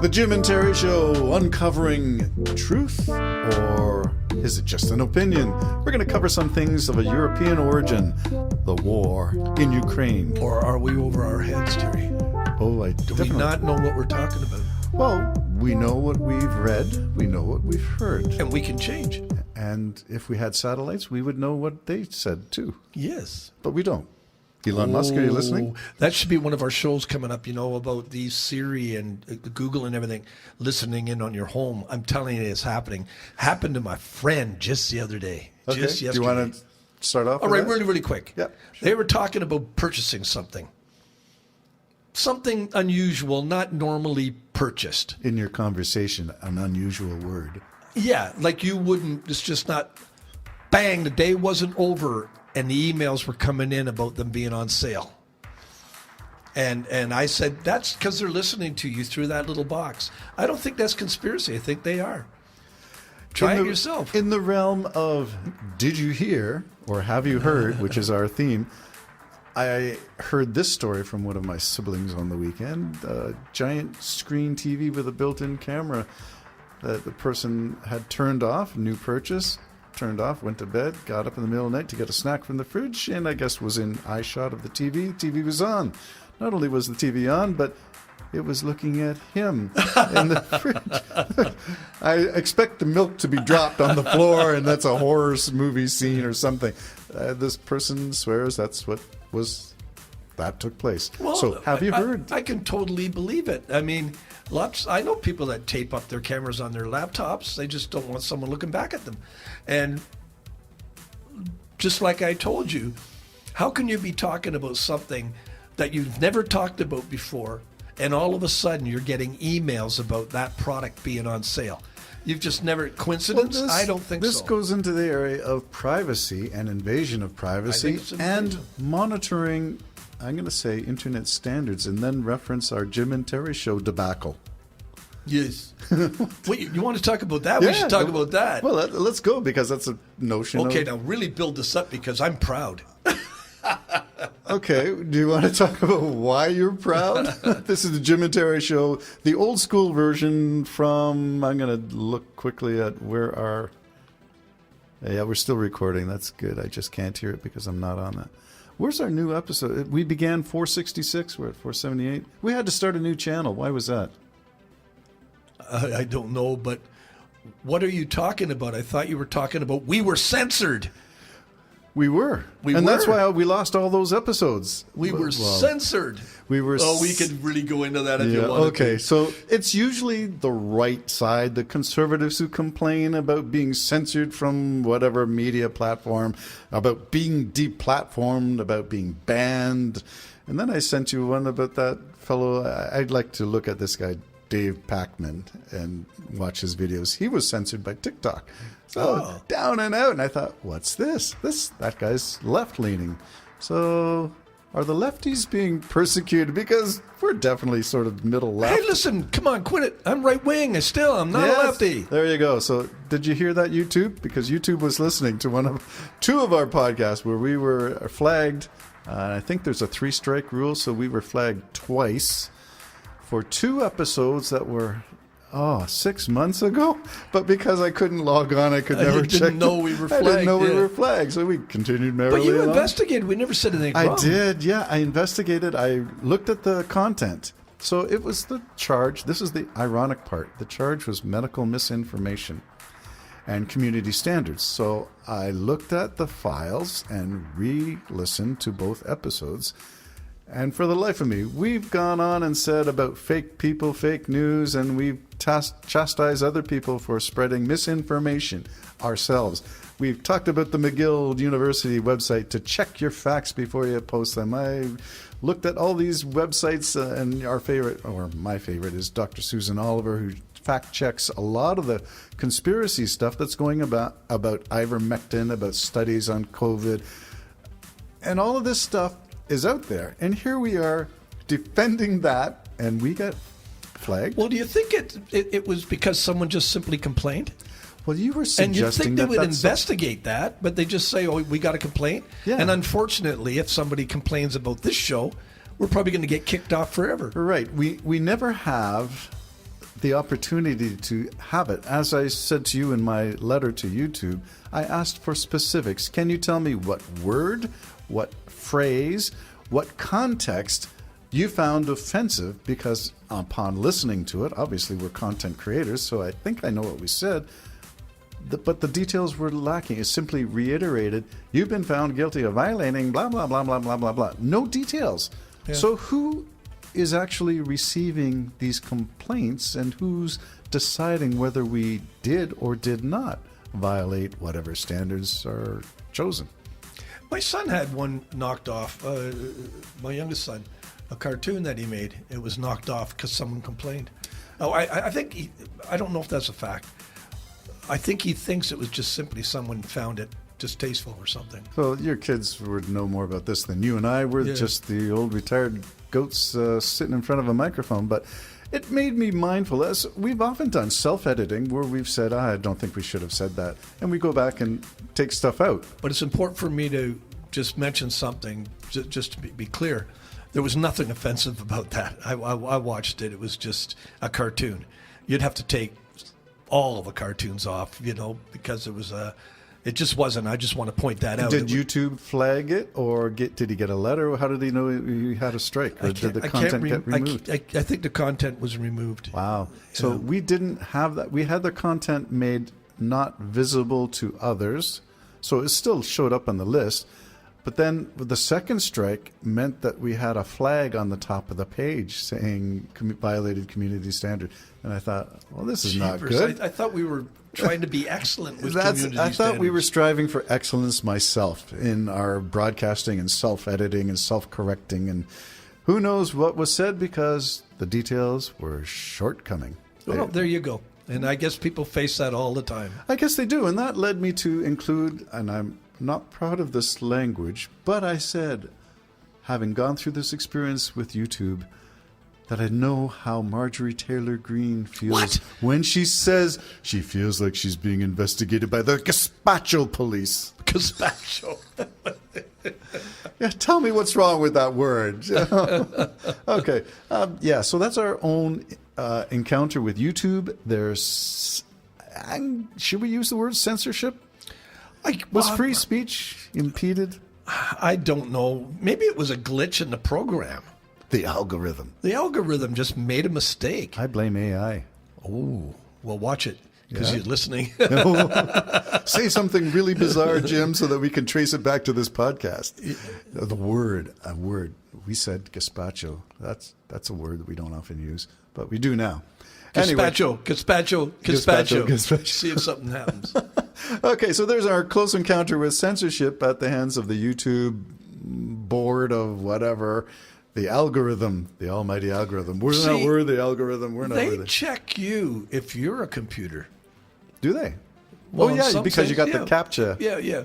The Jim and Terry Show, uncovering truth, or is it just an opinion? We're going to cover some things of a European origin, the war in Ukraine. Or are we over our heads, Terry? Oh, I Do we not know what we're talking about? Well, we know what we've read, we know what we've heard. And we can change. And if we had satellites, we would know what they said too. Yes. But we don't. Elon Musk, are you listening? That should be one of our shows coming up, about the Siri and Google and everything, listening in on your home. I'm telling you, it's happening. Happened to my friend just the other day. Okay. Just yesterday. Do you want to start off? All right, really, really quick. Yeah. They were talking about purchasing something. Something unusual, not normally purchased. In your conversation, an unusual word. Yeah, like you wouldn't, it's just not, bang, the day wasn't over and the emails were coming in about them being on sale. And I said, that's because they're listening to you through that little box. I don't think that's conspiracy. I think they are. Try it yourself. In the realm of did you hear or have you heard, which is our theme, I heard this story from one of my siblings on the weekend. A giant screen TV with a built-in camera that the person had turned off, new purchase, turned off, went to bed, got up in the middle of the night to get a snack from the fridge, and I guess was in eye shot of the TV. TV was on. Not only was the TV on, but it was looking at him in the fridge. I expect the milk to be dropped on the floor, and that's a horror movie scene or something. This person swears that took place. Well, so have you heard? I can totally believe it. I mean, I know people that tape up their cameras on their laptops. They just don't want someone looking back at them. And just like I told you, how can you be talking about something that you've never talked about before, and all of a sudden you're getting emails about that product being on sale? You've just never, coincidence? I don't think so. This goes into the area of privacy and invasion of privacy and monitoring, I'm going to say, internet standards, and then reference our Jim and Terry Show debacle. Yes. Wait, you want to talk about that? We should talk about that. Well, let's go, because that's a notion. Okay, now really build this up, because I'm proud. Okay, do you want to talk about why you're proud? This is the Jim and Terry Show, the old school version from, I'm going to look quickly at where our, yeah, we're still recording. That's good. I just can't hear it because I'm not on that. Where's our new episode? We began 466. We're at 478. We had to start a new channel. Why was that? I don't know, but what are you talking about? I thought you were talking about we were censored. We were. And that's why we lost all those episodes. We were censored. We were. Oh, we could really go into that if you want. Okay, so it's usually the right side, the conservatives who complain about being censored from whatever media platform, about being deplatformed, about being banned. And then I sent you one about that fellow. I'd like to look at this guy, Dave Pacman, and watch his videos. He was censored by TikTok. So down and out. And I thought, what's this? That guy's left-leaning. So are the lefties being persecuted? Because we're definitely sort of middle left. Hey, listen, come on, quit it. I'm right-wing. I'm not a lefty. There you go. So did you hear that, YouTube? Because YouTube was listening to two of our podcasts where we were flagged. I think there's a 3-strike rule, so we were flagged twice for 2 episodes that were 6 months ago, but because I couldn't log on, I could never check. I didn't know we were flagged, so we continued merrily. But you along. investigated. We never said anything wrong. I did, yeah. I investigated. I looked at the content. So it was the charge. This is the ironic part. The charge was medical misinformation and community standards. So I looked at the files and re-listened to both episodes. And for the life of me, we've gone on and said about fake people, fake news, and we've chastised other people for spreading misinformation ourselves. We've talked about the McGill University website to check your facts before you post them. I looked at all these websites, and our favorite, or my favorite, is Dr. Susan Oliver, who fact checks a lot of the conspiracy stuff that's going about ivermectin, about studies on COVID, and all of this stuff is out there. And here we are defending that, and we got flagged. Well, do you think it was because someone just simply complained? Well, you were suggesting and you think they would investigate that, but they just say, "Oh, we got a complaint." Yeah. And unfortunately, if somebody complains about this show, we're probably going to get kicked off forever. Right. We never have the opportunity to have it. As I said to you in my letter to YouTube, I asked for specifics. Can you tell me what word, what phrase, what context you found offensive? Because upon listening to it, obviously we're content creators, so I think I know what we said, but the details were lacking. It simply reiterated, you've been found guilty of violating blah, blah, blah, blah, blah, blah, blah. No details. Yeah. So who is actually receiving these complaints, and who's deciding whether we did or did not violate whatever standards are chosen? My son had one knocked off, my youngest son, a cartoon that he made. It was knocked off because someone complained. Oh, I think, I don't know if that's a fact. I think he thinks it was just simply someone found it distasteful or something. So your kids would know more about this than you and I. We're just the old retired goats sitting in front of a microphone. But it made me mindful, as we've often done self-editing, where we've said, I don't think we should have said that. And we go back and take stuff out. But it's important for me to just mention something, just to be clear. There was nothing offensive about that. I watched it. It was just a cartoon. You'd have to take all of the cartoons off, because it was it just wasn't. I just want to point that out. Did YouTube flag it, or did he get a letter? How did he know he had a strike? Or did the content get removed? I think the content was removed. Wow. So we didn't have that. We had the content made not visible to others, so it still showed up on the list. But then the second strike meant that we had a flag on the top of the page saying violated community standard. And I thought, well, this is not good. I thought we were trying to be excellent with community standards. I thought we were striving for excellence myself in our broadcasting and self-editing and self-correcting. And who knows what was said, because the details were shortcoming. Well, there you go. And I guess people face that all the time. I guess they do. And that led me to include, and I'm not proud of this language, but I said, having gone through this experience with YouTube, that I know how Marjorie Taylor Greene feels when she says she feels like she's being investigated by the Gazpacho police. Gazpacho. Yeah, tell me what's wrong with that word. Okay. So that's our own encounter with YouTube. There's, should we use the word censorship? Was free speech impeded? I don't know. Maybe it was a glitch in the program. The algorithm. The algorithm just made a mistake. I blame AI. Oh, well, watch it, because you're listening. Say something really bizarre, Jim, so that we can trace it back to this podcast. A word. We said gazpacho. That's a word that we don't often use, but we do now. Gazpacho. See if something happens. Okay, so there's our close encounter with censorship at the hands of the YouTube board of whatever. The algorithm, the almighty algorithm. We're not worthy, algorithm. We're not worthy. They check you if you're a computer. Do they? Well, because you got the CAPTCHA. Yeah.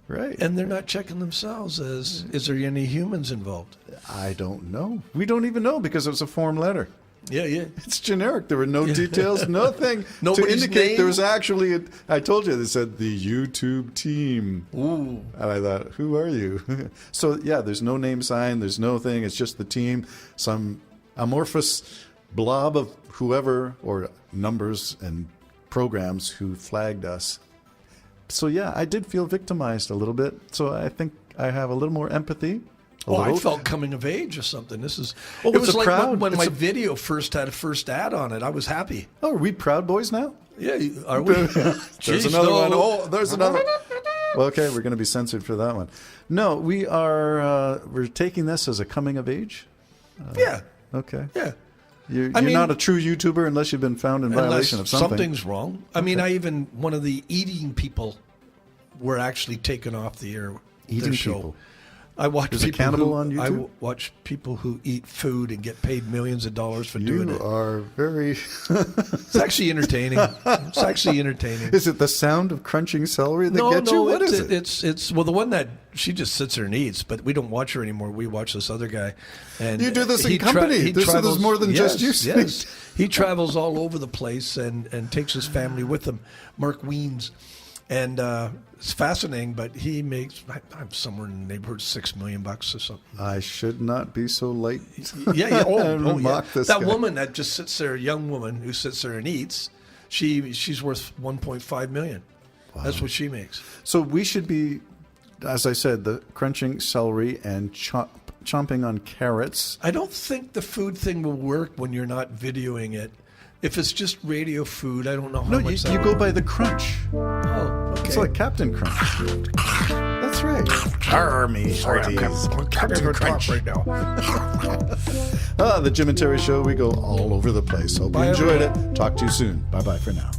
Right. And they're not checking themselves as, is there any humans involved? I don't know. We don't even know, because it was a form letter. Yeah. It's generic. There were no details, nothing to indicate name? there was actually I told you, they said the YouTube team. Ooh. And I thought, who are you? So, there's no name sign. There's no thing. It's just the team. Some amorphous blob of whoever, or numbers and programs, who flagged us. So, I did feel victimized a little bit. So I think I have a little more empathy. I felt coming of age or something. It was like proud. when my video first had a first ad on it. I was happy. Oh, are we Proud Boys now? Yeah, are we? There's another one. Oh, there's another. Well, okay, we're going to be censored for that one. No, we are. We're taking this as a coming of age. Yeah. Okay. Yeah. You're not a true YouTuber unless you've been found in violation of something. Something's wrong. I mean, one of the eating people were actually taken off the air. Eating show. people. I watch There's a cannibal on YouTube? I watch people who eat food and get paid millions of dollars for doing it. You are very... It's actually entertaining. Is it the sound of crunching celery that gets you? What is it? It's the one that she just sits there and eats, but we don't watch her anymore. We watch this other guy. And you do this in company. There's more than just you. Yes. He travels all over the place and takes his family with him. Mark Wiens. And it's fascinating, but he makes, I'm somewhere in the neighborhood of $6 million or something. I should not be so late. Yeah. Oh, Mock yeah. this That guy. woman that just sits there, a young woman who sits there and eats, she's worth $1.5 million. Wow. That's what she makes. So we should be, as I said, the crunching celery and chomping on carrots. I don't think the food thing will work when you're not videoing it. If it's just radio food, I don't know how No, much you go by the crunch. Oh, okay. It's like Captain Crunch. That's right. Army hearties. Captain Crunch. Right now. The Jim and Terry Show, we go all over the place. Hope you Bye, enjoyed everyone. it. Talk to you soon. Bye-bye for now.